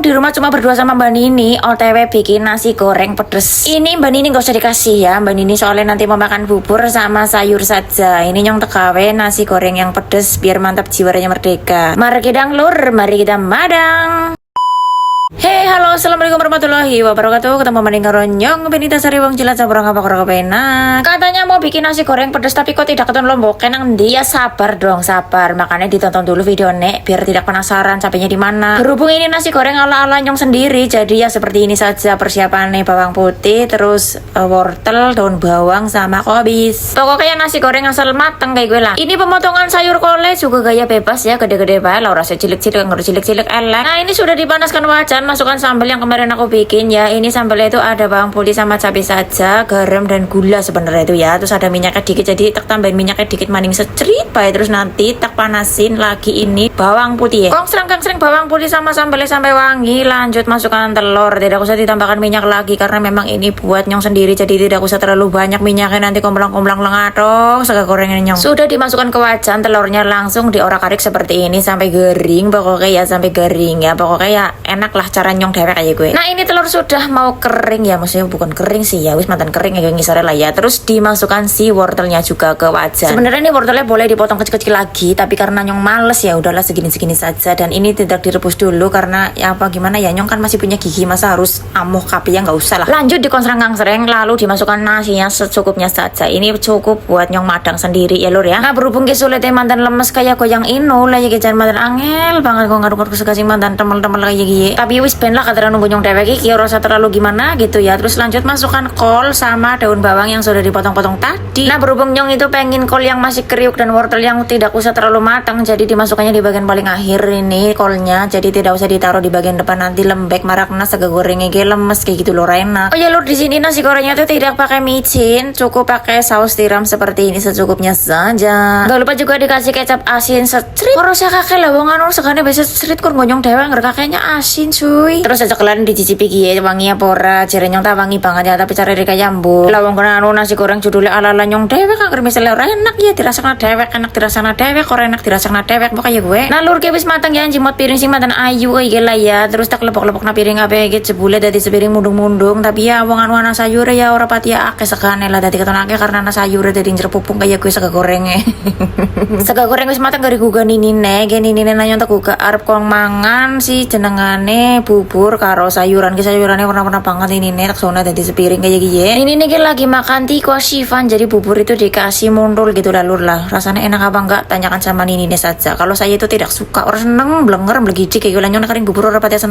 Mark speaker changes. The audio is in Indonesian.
Speaker 1: di rumah cuma berdua sama Mbak Nini, OTW bikin nasi goreng pedes. Ini Mbak Nini gak usah dikasih ya, Mbak Nini soalnya nanti mau makan bubur sama sayur saja. Ini nyong tegawe nasi goreng yang pedes biar mantap jiwanya merdeka. Mari kita lur, mari kita madang. Hey, halo, assalamualaikum warahmatullahi wabarakatuh. Ketemu mending karo nyong Benita Sari wong jilat sabrang apa karo kepenak. Katanya mau bikin nasi goreng pedes tapi kok tidak keton lombok kenang dia. Sabar dong, sabar. Makanya ditonton dulu video nek biar tidak penasaran sampainya di mana. Berhubung ini nasi goreng ala-ala nyong sendiri, jadi ya seperti ini saja persiapannya: bawang putih, terus wortel, daun bawang sama kobis. Pokoknya nasi goreng asal mateng kayak gue lah. Ini pemotongan sayur kole juga gaya bebas ya, gede-gede bae lah, rasa cilik-cilik, nggak cilik-cilik elek. Nah, ini sudah dipanaskan wajan. Masukkan sambal yang kemarin aku bikin ya. Ini sambalnya itu ada bawang putih sama cabai saja, garam dan gula sebenarnya itu ya. Terus ada minyaknya dikit, jadi tak tambahin minyaknya dikit maning secrit baik. Terus nanti tak panasin lagi ini bawang putih ya. Kong serang bawang putih sama sambalnya sampai wangi. Lanjut masukkan telur. Tidak usah ditambahkan minyak lagi karena memang ini buat nyong sendiri, jadi tidak usah terlalu banyak minyaknya, nanti komplang-komplang lengatong sega gorengan nyong. Sudah dimasukkan ke wajan, telurnya langsung diorak-arik seperti ini sampai garing. Pokoknya ya sampai garing ya. Pokoknya ya enak lah cara nyong dewek kayak gue. Nah, ini telur sudah mau kering ya, maksudnya bukan kering sih ya, wis mantan kering ya ngisore lah ya. Terus dimasukkan si wortelnya juga ke wajan. Sebenarnya ini wortelnya boleh dipotong kecil-kecil lagi, tapi karena nyong males ya udahlah segini-segini saja. Dan ini tidak direbus dulu karena ya apa gimana ya, nyong kan masih punya gigi, masa harus amuh kapi ya, nggak usah lah. Lanjut dikonsreng-kangsreng, lalu dimasukkan nasinya secukupnya saja. Ini cukup buat nyong madang sendiri ya lur ya. Nah, berhubung kesulitnya mantan lemes kayak goyang inu lah ya, jangan mantan angel banget kok ngaruk-ngaruk sekasih mantan temel-temel kayak gini. Tapi wis ben lah katanya nunggu nyong dewek iki ora usah terlalu gimana gitu ya. Terus lanjut masukkan kol sama daun bawang yang sudah dipotong-potong tadi. Nah, berhubung nyong itu pengen kol yang masih kriuk dan wortel yang tidak usah terlalu matang, jadi dimasukkannya di bagian paling akhir ini kolnya. Jadi tidak usah ditaruh di bagian depan, nanti lembek marakna sega gorengnya kayak lemes kayak gitu lur, enak. Oh ya lur, di sini nasi gorengnya tuh tidak pakai micin, cukup pakai saus tiram seperti ini secukupnya saja. Gak lupa juga dikasih kecap asin secrit. Korosnya kakek lah wong anu segane bisa secrit kur ngonyong dewek ngger kakeknya asin cuy. Terus aja kalian dicicipi gie wangi apa ora, jare nyong tak wangi banget ya, tapi cara rika jambul. Lah wong kena anu nasi goreng judulnya ala-ala nyong dewek kan misalnya ora enak ya dirasakna dewek, enak dirasakna dewek, ora enak dirasakna dewek pokoknya gue. Nah lur ke wis matang ya, jimot piring sing mantan ayu iki lah ya. Terus tak lepok-lepokna piring ape iki jebule dadi sepiring mundung-mundung, tapi ya wong anu ana sayur ya ora pati akeh segane lah, dadi ketonake karena ana sayur dadi njerepupung kayak gue sega gorenge. Sega goreng wis matang gari guga ninine, gini nine nanya tak guga arep kong mangan si jenengane bubur karo sayuran. Ki sayurannya warna-warna banget ini nek sona dadi sepiring kayak gini. Ini nih lagi makan tiko Shifan, jadi bubur itu dikasih mundul gitu lah lur lah. Rasanya enak apa enggak? Tanyakan sama Nini saja. Kalau saya itu tidak suka, orang seneng blenger begitu kayak gue nyong kering bubur ora pati